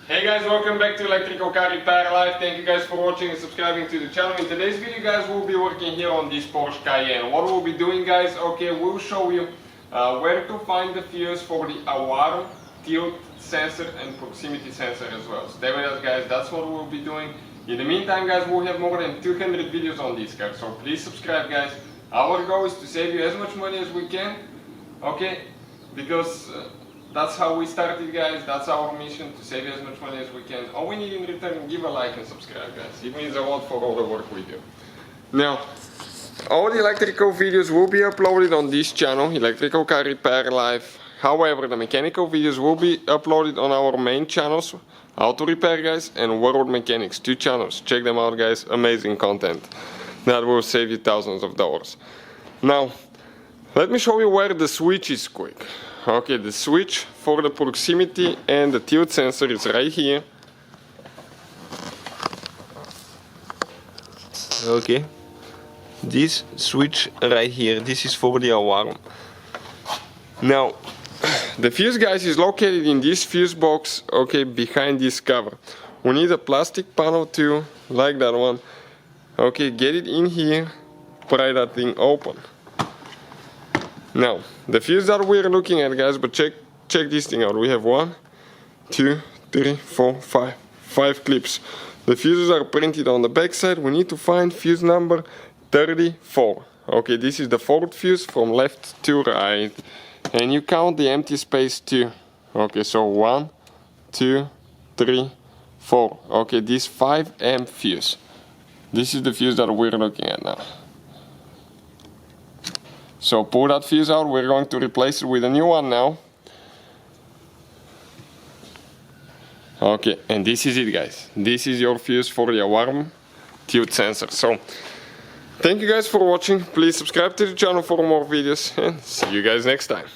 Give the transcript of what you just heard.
Hey guys, welcome back to Electrical Car Repair Live. Thank you guys for watching and subscribing to the channel. In today's video guys, we'll be working here on this Porsche Cayenne. What we'll be doing guys, okay, we'll show you where to find the fuse for the alarm, tilt sensor and proximity sensor as well. Stay with us guys, that's what we'll be doing. In the meantime guys, we'll have more than 200 videos on this car, so please subscribe guys. Our goal is to save you as much money as we can, okay, because that's how we started guys, that's our mission, to save you as much money as we can. All we need in return, give a like and subscribe guys, it means a lot for all the work we do. Now, all the electrical videos will be uploaded on this channel, Electrical Car Repair Live. However, the mechanical videos will be uploaded on our main channels, Auto Repair guys and World Mechanics, 2 channels. Check them out guys, amazing content. That will save you thousands of dollars. Now, let me show you where the switch is quick. Okay, the switch for the proximity and the tilt sensor is right here. Okay, this switch right here, this is for the alarm. Now, the fuse guys is located in this fuse box, okay, behind this cover. We need a plastic panel too, like that one. Okay, get it in here, pry that thing open. Now, the fuse that we're looking at guys, but check this thing out. We have 1, 2, 3, 4, 5 clips. The fuses are printed on the back side. We need to find fuse number 34. Okay, this is the 4th fuse from left to right. And you count the empty space too. Okay, so 1, 2, 3, 4. Okay, this 5 amp fuse. This is the fuse that we're looking at now. So pull that fuse out, we're going to replace it with a new one now. Okay, and this is it guys. This is your fuse for the alarm tilt sensor. So, thank you guys for watching. Please subscribe to the channel for more videos and see you guys next time.